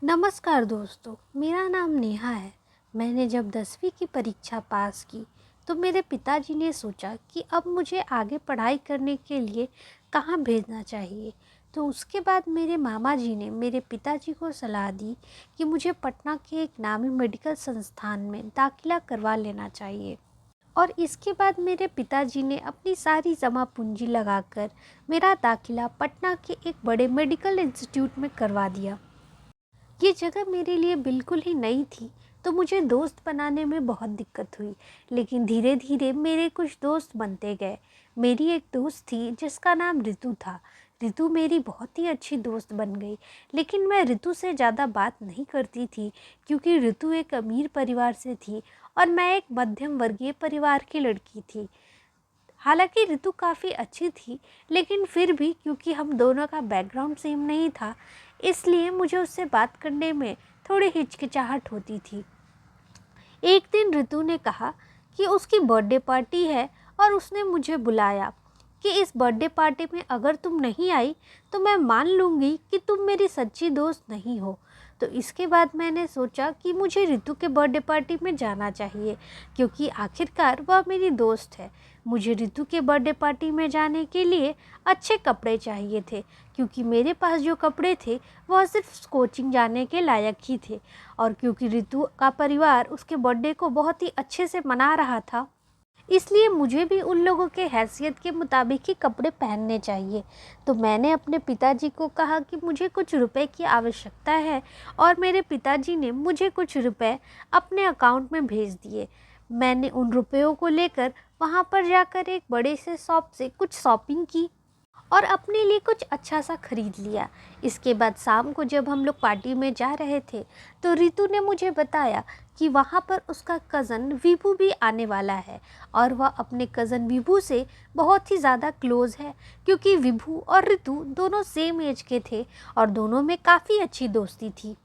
नमस्कार दोस्तों, मेरा नाम नेहा है। मैंने जब 10वीं की परीक्षा पास की तो मेरे पिताजी ने सोचा कि अब मुझे आगे पढ़ाई करने के लिए कहाँ भेजना चाहिए। तो उसके बाद मेरे मामा जी ने मेरे पिताजी को सलाह दी कि मुझे पटना के एक नामी मेडिकल संस्थान में दाखिला करवा लेना चाहिए। और इसके बाद मेरे पिताजी ने अपनी सारी जमा पूंजी लगाकर मेरा दाखिला पटना के एक बड़े मेडिकल इंस्टीट्यूट में करवा दिया। ये जगह मेरे लिए बिल्कुल ही नई थी, तो मुझे दोस्त बनाने में बहुत दिक्कत हुई। लेकिन धीरे धीरे मेरे कुछ दोस्त बनते गए। मेरी एक दोस्त थी जिसका नाम ऋतु था। ऋतु मेरी बहुत ही अच्छी दोस्त बन गई। लेकिन मैं ऋतु से ज़्यादा बात नहीं करती थी, क्योंकि ऋतु एक अमीर परिवार से थी और मैं एक मध्यम वर्गीय परिवार की लड़की थी। हालांकि ऋतु काफ़ी अच्छी थी, लेकिन फिर भी क्योंकि हम दोनों का बैकग्राउंड सेम नहीं था, इसलिए मुझे उससे बात करने में थोड़ी हिचकिचाहट होती थी। एक दिन ऋतु ने कहा कि उसकी बर्थडे पार्टी है और उसने मुझे बुलाया कि इस बर्थडे पार्टी में अगर तुम नहीं आई तो मैं मान लूँगी कि तुम मेरी सच्ची दोस्त नहीं हो। तो इसके बाद मैंने सोचा कि मुझे ऋतु के बर्थडे पार्टी में जाना चाहिए, क्योंकि आखिरकार वह मेरी दोस्त है। मुझे ऋतु के बर्थडे पार्टी में जाने के लिए अच्छे कपड़े चाहिए थे, क्योंकि मेरे पास जो कपड़े थे वह सिर्फ कोचिंग जाने के लायक ही थे। और क्योंकि ऋतु का परिवार उसके बर्थडे को बहुत ही अच्छे से मना रहा था, इसलिए मुझे भी उन लोगों के हैसियत के मुताबिक ही कपड़े पहनने चाहिए। तो मैंने अपने पिताजी को कहा कि मुझे कुछ रुपए की आवश्यकता है, और मेरे पिताजी ने मुझे कुछ रुपए अपने अकाउंट में भेज दिए। मैंने उन रुपयों को लेकर वहाँ पर जाकर एक बड़े से शॉप से कुछ शॉपिंग की और अपने लिए कुछ अच्छा सा खरीद लिया। इसके बाद शाम को जब हम लोग पार्टी में जा रहे थे, तो ऋतु ने मुझे बताया कि वहाँ पर उसका कज़न विभू भी आने वाला है, और वह अपने कज़न विभू से बहुत ही ज़्यादा क्लोज़ है, क्योंकि विभू और ऋतु दोनों सेम एज के थे और दोनों में काफ़ी अच्छी दोस्ती थी।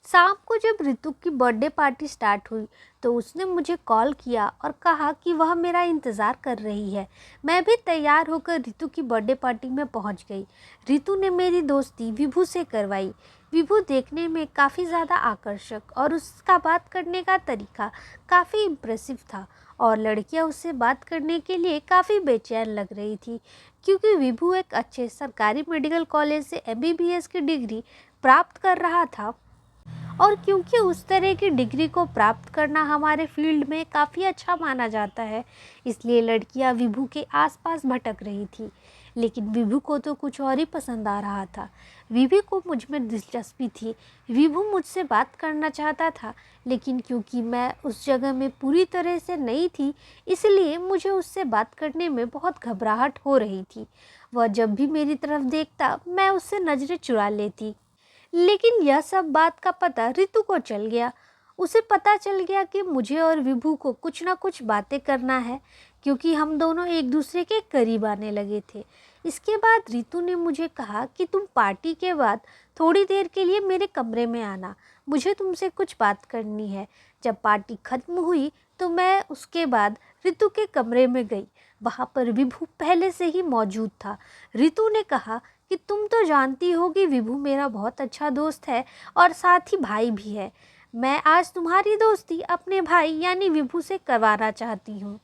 शाम को जब ऋतु की बर्थडे पार्टी स्टार्ट हुई, तो उसने मुझे कॉल किया और कहा कि वह मेरा इंतज़ार कर रही है। मैं भी तैयार होकर ऋतु की बर्थडे पार्टी में पहुंच गई। ऋतु ने मेरी दोस्ती विभू से करवाई। विभू देखने में काफ़ी ज़्यादा आकर्षक और उसका बात करने का तरीका काफ़ी इम्प्रेसिव था, और लड़कियां उससे बात करने के लिए काफ़ी बेचैन लग रही थी, क्योंकि विभू एक अच्छे सरकारी मेडिकल कॉलेज से MBBS की डिग्री प्राप्त कर रहा था। और क्योंकि उस तरह की डिग्री को प्राप्त करना हमारे फील्ड में काफ़ी अच्छा माना जाता है, इसलिए लड़कियां विभू के आसपास भटक रही थी। लेकिन विभू को तो कुछ और ही पसंद आ रहा था। विभू को मुझ में दिलचस्पी थी। विभू मुझसे बात करना चाहता था, लेकिन क्योंकि मैं उस जगह में पूरी तरह से नई थी, इसलिए मुझे उससे बात करने में बहुत घबराहट हो रही थी। वह जब भी मेरी तरफ देखता, मैं उससे नज़रें चुरा लेती। लेकिन यह सब बात का पता ऋतु को चल गया। उसे पता चल गया कि मुझे और विभू को कुछ ना कुछ बातें करना है, क्योंकि हम दोनों एक दूसरे के करीब आने लगे थे। इसके बाद ऋतु ने मुझे कहा कि तुम पार्टी के बाद थोड़ी देर के लिए मेरे कमरे में आना, मुझे तुमसे कुछ बात करनी है। जब पार्टी खत्म हुई तो मैं उसके बाद ऋतु के कमरे में गई। वहाँ पर विभू पहले से ही मौजूद था। ऋतु ने कहा कि तुम तो जानती हो कि विभू मेरा बहुत अच्छा दोस्त है और साथ ही भाई भी है। मैं आज तुम्हारी दोस्ती अपने भाई यानी विभू से करवाना चाहती हूँ।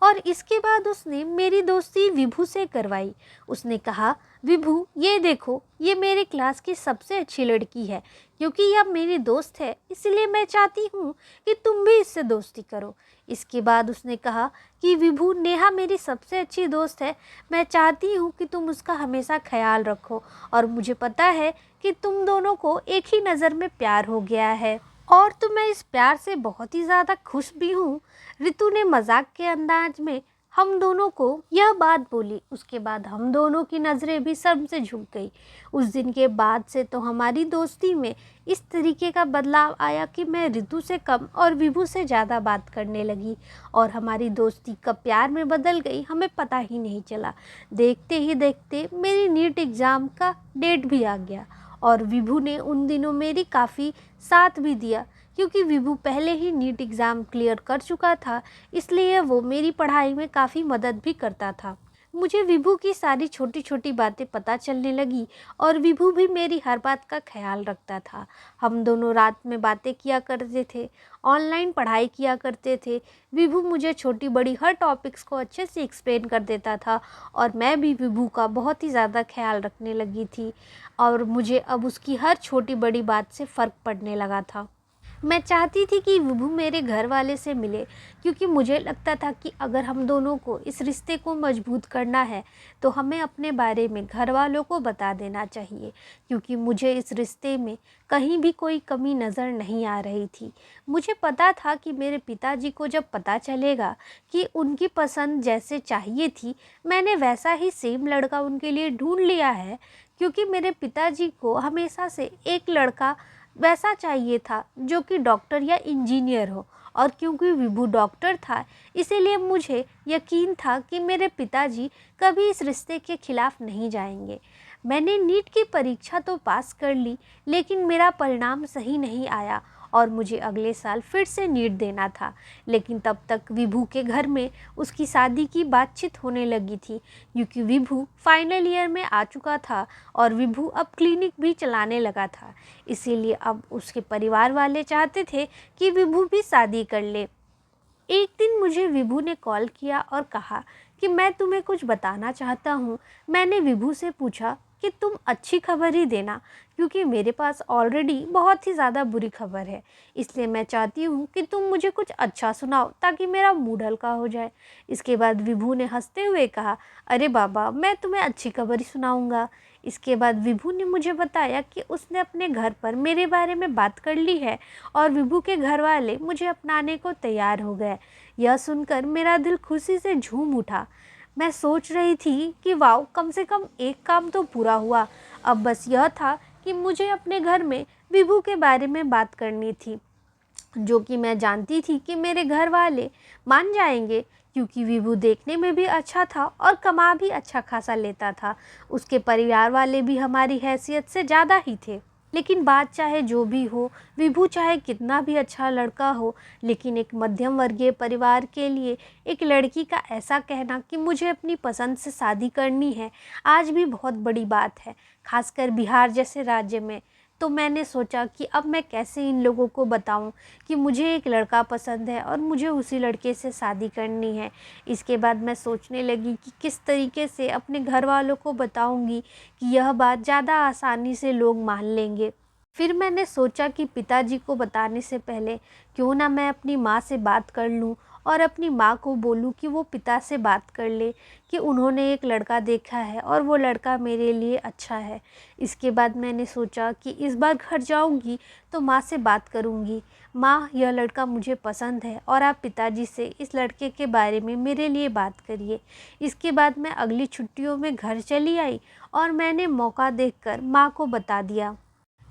और इसके बाद उसने मेरी दोस्ती विभू से करवाई। उसने कहा, विभू ये देखो, ये मेरे क्लास की सबसे अच्छी लड़की है। क्योंकि यह मेरी दोस्त है, इसलिए मैं चाहती हूँ कि तुम भी इससे दोस्ती करो। इसके बाद उसने कहा कि विभू, नेहा मेरी सबसे अच्छी दोस्त है। मैं चाहती हूँ कि तुम उसका हमेशा ख्याल रखो, और मुझे पता है कि तुम दोनों को एक ही नज़र में प्यार हो गया है, और तो मैं इस प्यार से बहुत ही ज़्यादा खुश भी हूँ। ऋतु ने मजाक के अंदाज में हम दोनों को यह बात बोली। उसके बाद हम दोनों की नज़रें भी शर्म से झुक गई। उस दिन के बाद से तो हमारी दोस्ती में इस तरीके का बदलाव आया कि मैं ऋतु से कम और विभू से ज़्यादा बात करने लगी, और हमारी दोस्ती कब प्यार में बदल गई हमें पता ही नहीं चला। देखते ही देखते मेरी नीट एग्ज़ाम का डेट भी आ गया, और विभू ने उन दिनों मेरी काफ़ी साथ भी दिया, क्योंकि विभू पहले ही नीट एग्ज़ाम क्लियर कर चुका था, इसलिए वो मेरी पढ़ाई में काफ़ी मदद भी करता था। मुझे विभू की सारी छोटी छोटी बातें पता चलने लगी और विभू भी मेरी हर बात का ख्याल रखता था। हम दोनों रात में बातें किया करते थे, ऑनलाइन पढ़ाई किया करते थे। विभू मुझे छोटी बड़ी हर टॉपिक्स को अच्छे से एक्सप्लेन कर देता था और मैं भी विभू का बहुत ही ज़्यादा ख्याल रखने लगी थी और मुझे अब उसकी हर छोटी बड़ी बात से फ़र्क पड़ने लगा था। मैं चाहती थी कि विभू मेरे घर वाले से मिले, क्योंकि मुझे लगता था कि अगर हम दोनों को इस रिश्ते को मजबूत करना है तो हमें अपने बारे में घर वालों को बता देना चाहिए, क्योंकि मुझे इस रिश्ते में कहीं भी कोई कमी नज़र नहीं आ रही थी। मुझे पता था कि मेरे पिताजी को जब पता चलेगा कि उनकी पसंद जैसे चाहिए थी, मैंने वैसा ही सेम लड़का उनके लिए ढूंढ लिया है, क्योंकि मेरे पिताजी को हमेशा से एक लड़का वैसा चाहिए था जो कि डॉक्टर या इंजीनियर हो, और क्योंकि विभू डॉक्टर था इसीलिए मुझे यकीन था कि मेरे पिताजी कभी इस रिश्ते के खिलाफ नहीं जाएंगे। मैंने नीट की परीक्षा तो पास कर ली, लेकिन मेरा परिणाम सही नहीं आया और मुझे अगले साल फिर से नीट देना था। लेकिन तब तक विभू के घर में उसकी शादी की बातचीत होने लगी थी, क्योंकि विभू फाइनल ईयर में आ चुका था और विभू अब क्लिनिक भी चलाने लगा था। इसीलिए अब उसके परिवार वाले चाहते थे कि विभू भी शादी कर ले। एक दिन मुझे विभू ने कॉल किया और कहा कि मैं तुम्हें कुछ बताना चाहता हूँ। मैंने विभू से पूछा कि तुम अच्छी खबर ही देना, क्योंकि मेरे पास ऑलरेडी बहुत ही ज़्यादा बुरी खबर है, इसलिए मैं चाहती हूँ कि तुम मुझे कुछ अच्छा सुनाओ ताकि मेरा मूड हल्का हो जाए। इसके बाद विभू ने हंसते हुए कहा, अरे बाबा, मैं तुम्हें अच्छी खबर ही सुनाऊंगा। इसके बाद विभू ने मुझे बताया कि उसने अपने घर पर मेरे बारे में बात कर ली है और विभू के घर वाले मुझे अपनाने को तैयार हो गए। यह सुनकर मेरा दिल खुशी से झूम उठा। मैं सोच रही थी कि वाओ, कम से कम एक काम तो पूरा हुआ। अब बस यह था कि मुझे अपने घर में विभू के बारे में बात करनी थी, जो कि मैं जानती थी कि मेरे घर वाले मान जाएंगे, क्योंकि विभू देखने में भी अच्छा था और कमा भी अच्छा खासा लेता था। उसके परिवार वाले भी हमारी हैसियत से ज़्यादा ही थे। लेकिन बात चाहे जो भी हो, विभू चाहे कितना भी अच्छा लड़का हो, लेकिन एक मध्यम वर्गीय परिवार के लिए एक लड़की का ऐसा कहना कि मुझे अपनी पसंद से शादी करनी है आज भी बहुत बड़ी बात है, खासकर बिहार जैसे राज्य में। तो मैंने सोचा कि अब मैं कैसे इन लोगों को बताऊं कि मुझे एक लड़का पसंद है और मुझे उसी लड़के से शादी करनी है। इसके बाद मैं सोचने लगी कि किस तरीके से अपने घर वालों को बताऊंगी कि यह बात ज़्यादा आसानी से लोग मान लेंगे। फिर मैंने सोचा कि पिताजी को बताने से पहले क्यों ना मैं अपनी माँ से बात कर लूँ और अपनी माँ को बोलूँ कि वो पिता से बात कर ले कि उन्होंने एक लड़का देखा है और वो लड़का मेरे लिए अच्छा है। इसके बाद मैंने सोचा कि इस बार घर जाऊँगी तो माँ से बात करूँगी, माँ यह लड़का मुझे पसंद है और आप पिताजी से इस लड़के के बारे में मेरे लिए बात करिए। इसके बाद मैं अगली छुट्टियों में घर चली आई और मैंने मौका देखकर माँ को बता दिया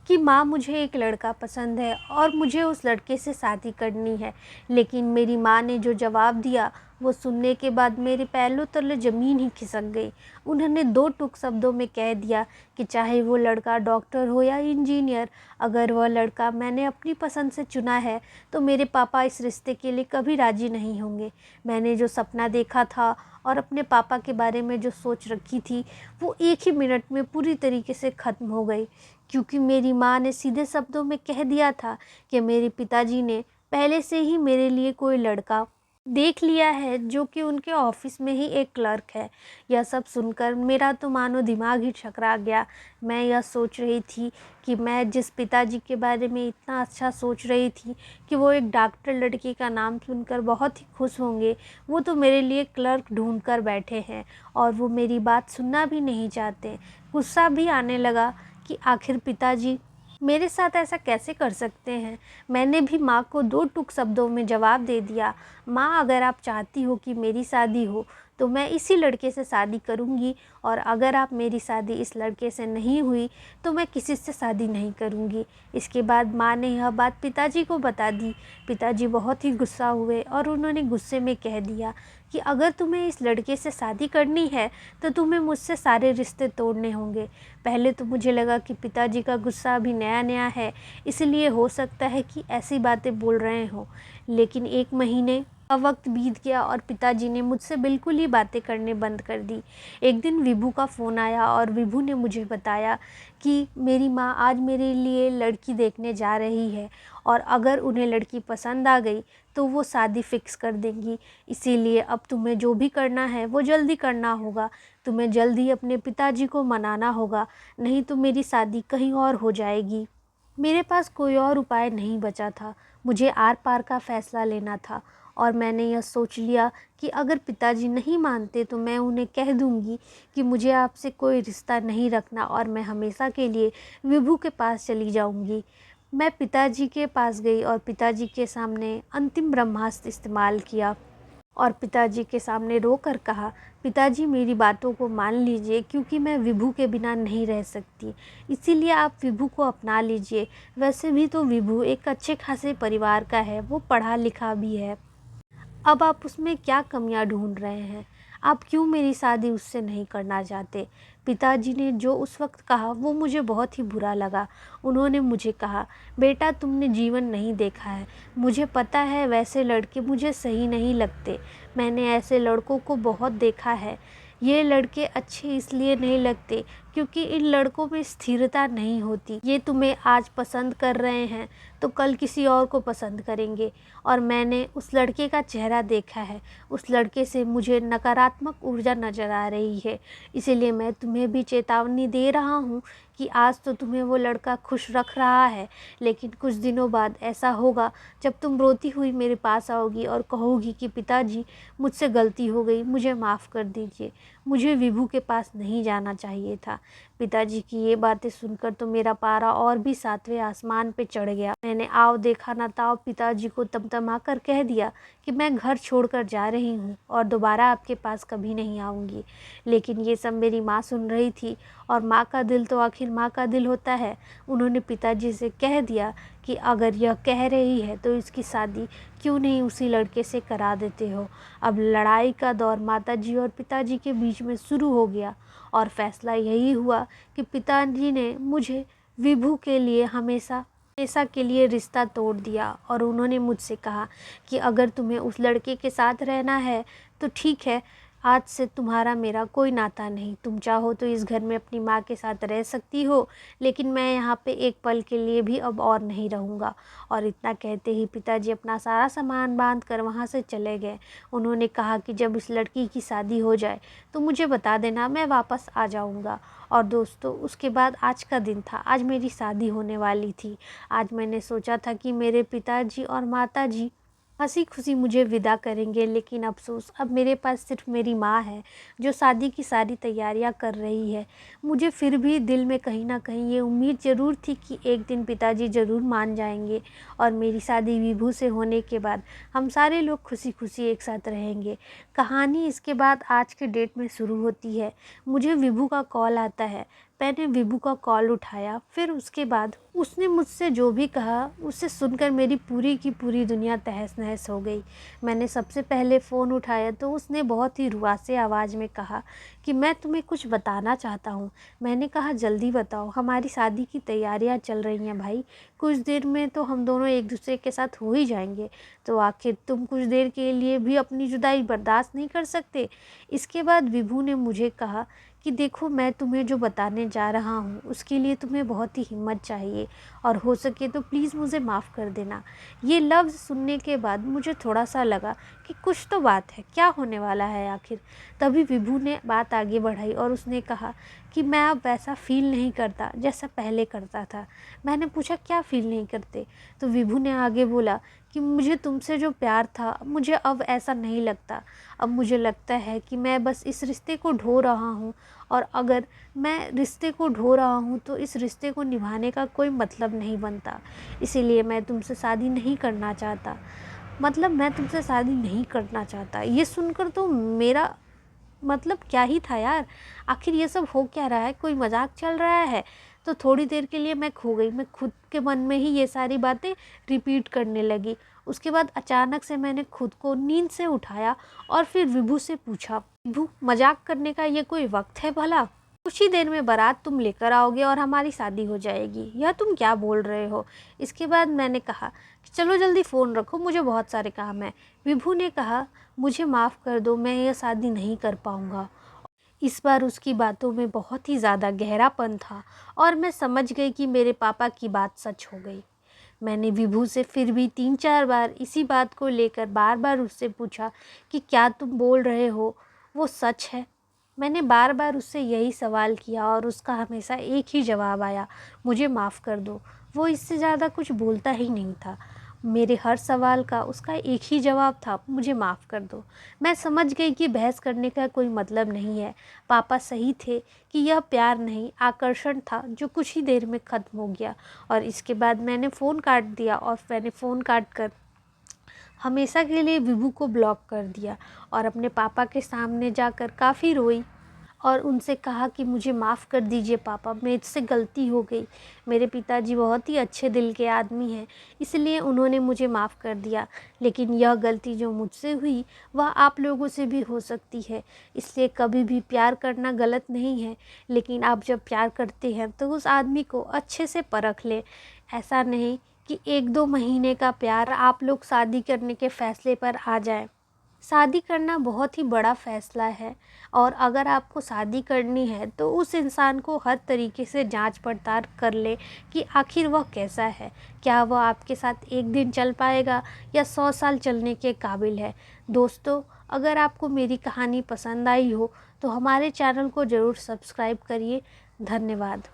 कि माँ, मुझे एक लड़का पसंद है और मुझे उस लड़के से शादी करनी है। लेकिन मेरी माँ ने जो जवाब दिया वो सुनने के बाद मेरे पैरों तले ज़मीन ही खिसक गई। उन्होंने दो टूक शब्दों में कह दिया कि चाहे वो लड़का डॉक्टर हो या इंजीनियर, अगर वह लड़का मैंने अपनी पसंद से चुना है तो मेरे पापा इस रिश्ते के लिए कभी राज़ी नहीं होंगे। मैंने जो सपना देखा था और अपने पापा के बारे में जो सोच रखी थी वो एक ही मिनट में पूरी तरीके से ख़त्म हो गई, क्योंकि मेरी माँ ने सीधे शब्दों में कह दिया था कि मेरे पिताजी ने पहले से ही मेरे लिए कोई लड़का देख लिया है जो कि उनके ऑफिस में ही एक क्लर्क है। यह सब सुनकर मेरा तो मानो दिमाग ही चकरा गया। मैं यह सोच रही थी कि मैं जिस पिताजी के बारे में इतना अच्छा सोच रही थी कि वो एक डॉक्टर लड़की का नाम सुनकर बहुत ही खुश होंगे, वो तो मेरे लिए क्लर्क ढूंढ कर बैठे हैं और वो मेरी बात सुनना भी नहीं चाहते। गुस्सा भी आने लगा कि आखिर पिताजी मेरे साथ ऐसा कैसे कर सकते हैं। मैंने भी माँ को दो टूक शब्दों में जवाब दे दिया, माँ, अगर आप चाहती हो कि मेरी शादी हो तो मैं इसी लड़के से शादी करूँगी, और अगर आप मेरी शादी इस लड़के से नहीं हुई तो मैं किसी से शादी नहीं करूँगी। इसके बाद माँ ने यह बात पिताजी को बता दी। पिताजी बहुत ही गुस्सा हुए और उन्होंने गुस्से में कह दिया कि अगर तुम्हें इस लड़के से शादी करनी है तो तुम्हें मुझसे सारे रिश्ते तोड़ने होंगे। पहले तो मुझे लगा कि पिताजी का गुस्सा अभी नया नया है, इसलिए हो सकता है कि ऐसी बातें बोल रहे हों, लेकिन एक महीने वक्त बीत गया और पिताजी ने मुझसे बिल्कुल ही बातें करने बंद कर दी। एक दिन विभू का फ़ोन आया और विभू ने मुझे बताया कि मेरी माँ आज मेरे लिए लड़की देखने जा रही है और अगर उन्हें लड़की पसंद आ गई तो वो शादी फ़िक्स कर देंगी। इसीलिए अब तुम्हें जो भी करना है वो जल्दी करना होगा। तुम्हें जल्दी अपने पिताजी को मनाना होगा, नहीं तो मेरी शादी कहीं और हो जाएगी। मेरे पास कोई और उपाय नहीं बचा था। मुझे आर पार का फ़ैसला लेना था और मैंने यह सोच लिया कि अगर पिताजी नहीं मानते तो मैं उन्हें कह दूंगी कि मुझे आपसे कोई रिश्ता नहीं रखना और मैं हमेशा के लिए विभू के पास चली जाऊंगी। मैं पिताजी के पास गई और पिताजी के सामने अंतिम ब्रह्मास्त्र इस्तेमाल किया और पिताजी के सामने रोकर कहा, पिताजी मेरी बातों को मान लीजिए क्योंकि मैं विभू के बिना नहीं रह सकती, इसीलिए आप विभू को अपना लीजिए। वैसे भी तो विभू एक अच्छे खासे परिवार का है, वो पढ़ा लिखा भी है। अब आप उसमें क्या कमियां ढूंढ रहे हैं? आप क्यों मेरी शादी उससे नहीं करना चाहते? पिताजी ने जो उस वक्त कहा वो मुझे बहुत ही बुरा लगा। उन्होंने मुझे कहा, बेटा तुमने जीवन नहीं देखा है, मुझे पता है वैसे लड़के मुझे सही नहीं लगते। मैंने ऐसे लड़कों को बहुत देखा है। ये लड़के अच्छे इसलिए नहीं लगते क्योंकि इन लड़कों में स्थिरता नहीं होती। ये तुम्हें आज पसंद कर रहे हैं तो कल किसी और को पसंद करेंगे और मैंने उस लड़के का चेहरा देखा है। उस लड़के से मुझे नकारात्मक ऊर्जा नज़र आ रही है। इसीलिए मैं तुम्हें भी चेतावनी दे रहा हूँ कि आज तो तुम्हें वो लड़का खुश रख रहा है, लेकिन कुछ दिनों बाद ऐसा होगा जब तुम रोती हुई मेरे पास आओगी और कहोगी कि पिताजी मुझसे गलती हो गई, मुझे माफ़ कर दीजिए, मुझे विभू के पास नहीं जाना चाहिए था। पिताजी की ये बातें सुनकर तो मेरा पारा और भी 7वें आसमान पे चढ़ गया। मैंने आव देखा ना ताव पिताजी को तमतमा कर कह दिया कि मैं घर छोड़कर जा रही हूँ और दोबारा आपके पास कभी नहीं आऊँगी। लेकिन ये सब मेरी माँ सुन रही थी और माँ का दिल तो आखिर माँ का दिल होता है। उन्होंने पिताजी से कह दिया कि अगर यह कह रही है तो इसकी शादी क्यों नहीं उसी लड़के से करा देते हो। अब लड़ाई का दौर माताजी और पिताजी के बीच में शुरू हो गया और फैसला यही हुआ कि पिताजी ने मुझे विभू के लिए हमेशा के लिए रिश्ता तोड़ दिया और उन्होंने मुझसे कहा कि अगर तुम्हें उस लड़के के साथ रहना है तो ठीक है, आज से तुम्हारा मेरा कोई नाता नहीं। तुम चाहो तो इस घर में अपनी माँ के साथ रह सकती हो, लेकिन मैं यहाँ पे एक पल के लिए भी अब और नहीं रहूँगा। और इतना कहते ही पिताजी अपना सारा सामान बांध कर वहाँ से चले गए। उन्होंने कहा कि जब इस लड़की की शादी हो जाए तो मुझे बता देना, मैं वापस आ जाऊँगा। और दोस्तों उसके बाद आज का दिन था, आज मेरी शादी होने वाली थी। आज मैंने सोचा था कि मेरे पिताजी और माताजी हंसी खुशी मुझे विदा करेंगे, लेकिन अफसोस अब मेरे पास सिर्फ मेरी माँ है जो शादी की सारी तैयारियां कर रही है। मुझे फिर भी दिल में कहीं ना कहीं ये उम्मीद ज़रूर थी कि एक दिन पिताजी ज़रूर मान जाएंगे और मेरी शादी विभू से होने के बाद हम सारे लोग खुशी खुशी एक साथ रहेंगे। कहानी इसके बाद आज के डेट में शुरू होती है। मुझे विभू का कॉल आता है। मैंने विभू का कॉल उठाया, फिर उसके बाद उसने मुझसे जो भी कहा उसे सुनकर मेरी पूरी की पूरी दुनिया तहस नहस हो गई। मैंने सबसे पहले फ़ोन उठाया तो उसने बहुत ही रुआसे आवाज़ में कहा कि मैं तुम्हें कुछ बताना चाहता हूँ। मैंने कहा जल्दी बताओ, हमारी शादी की तैयारियाँ चल रही हैं भाई, कुछ देर में तो हम दोनों एक दूसरे के साथ हो ही जाएंगे, तो आखिर तुम कुछ देर के लिए भी अपनी जुदाई बर्दाश्त नहीं कर सकते? इसके बाद विभू ने मुझे कहा कि देखो मैं तुम्हें जो बताने जा रहा हूँ उसके लिए तुम्हें बहुत ही हिम्मत चाहिए और हो सके तो प्लीज़ मुझे माफ़ कर देना। ये लफ्ज़ सुनने के बाद मुझे थोड़ा सा लगा कि कुछ तो बात है, क्या होने वाला है आखिर। तभी विभू ने बात आगे बढ़ाई और उसने कहा कि मैं अब वैसा फ़ील नहीं करता जैसा पहले करता था। मैंने पूछा क्या फ़ील नहीं करते? तो विभू ने आगे बोला कि मुझे तुमसे जो प्यार था मुझे अब ऐसा नहीं लगता। अब मुझे लगता है कि मैं बस इस रिश्ते को ढो रहा हूँ और अगर मैं रिश्ते को ढो रहा हूँ तो इस रिश्ते को निभाने का कोई मतलब नहीं बनता। इसीलिए मैं तुमसे शादी नहीं करना चाहता। मतलब मैं तुमसे शादी नहीं करना चाहता। ये सुनकर तो मेरा मतलब क्या ही था यार, आखिर ये सब हो क्या रहा है, कोई मजाक चल रहा है? तो थोड़ी देर के लिए मैं खो गई। मैं खुद के मन में ही ये सारी बातें रिपीट करने लगी। उसके बाद अचानक से मैंने खुद को नींद से उठाया और फिर विभू से पूछा, विभू मजाक करने का ये कोई वक्त है भला? कुछ ही देर में बारात तुम लेकर आओगे और हमारी शादी हो जाएगी। यह तुम क्या बोल रहे हो? इसके बाद मैंने कहा कि चलो जल्दी फ़ोन रखो, मुझे बहुत सारे काम हैं। विभू ने कहा, मुझे माफ़ कर दो, मैं यह शादी नहीं कर पाऊँगा। इस बार उसकी बातों में बहुत ही ज़्यादा गहरापन था और मैं समझ गई कि मेरे पापा की बात सच हो गई। मैंने विभू से फिर भी 3-4 बार इसी बात को लेकर बार बार उससे पूछा कि क्या तुम बोल रहे हो वो सच है। मैंने बार बार उससे यही सवाल किया और उसका हमेशा एक ही जवाब आया, मुझे माफ़ कर दो। वो इससे ज़्यादा कुछ बोलता ही नहीं था। मेरे हर सवाल का उसका एक ही जवाब था, मुझे माफ़ कर दो। मैं समझ गई कि बहस करने का कोई मतलब नहीं है। पापा सही थे कि यह प्यार नहीं, आकर्षण था जो कुछ ही देर में ख़त्म हो गया। और इसके बाद मैंने फ़ोन काट दिया और मैंने फ़ोन काट कर हमेशा के लिए विभू को ब्लॉक कर दिया और अपने पापा के सामने जाकर काफ़ी रोई और उनसे कहा कि मुझे माफ़ कर दीजिए पापा, मुझसे गलती हो गई। मेरे पिताजी बहुत ही अच्छे दिल के आदमी हैं, इसलिए उन्होंने मुझे माफ़ कर दिया। लेकिन यह गलती जो मुझसे हुई वह आप लोगों से भी हो सकती है, इसलिए कभी भी प्यार करना गलत नहीं है। लेकिन आप जब प्यार करते हैं तो उस आदमी को अच्छे से परख लें। ऐसा नहीं कि 1-2 महीने का प्यार आप लोग शादी करने के फ़ैसले पर आ जाएँ। शादी करना बहुत ही बड़ा फ़ैसला है और अगर आपको शादी करनी है तो उस इंसान को हर तरीके से जांच पड़ताल कर ले कि आखिर वह कैसा है, क्या वह आपके साथ एक दिन चल पाएगा या 100 साल चलने के काबिल है। दोस्तों, अगर आपको मेरी कहानी पसंद आई हो तो हमारे चैनल को ज़रूर सब्सक्राइब करिए। धन्यवाद।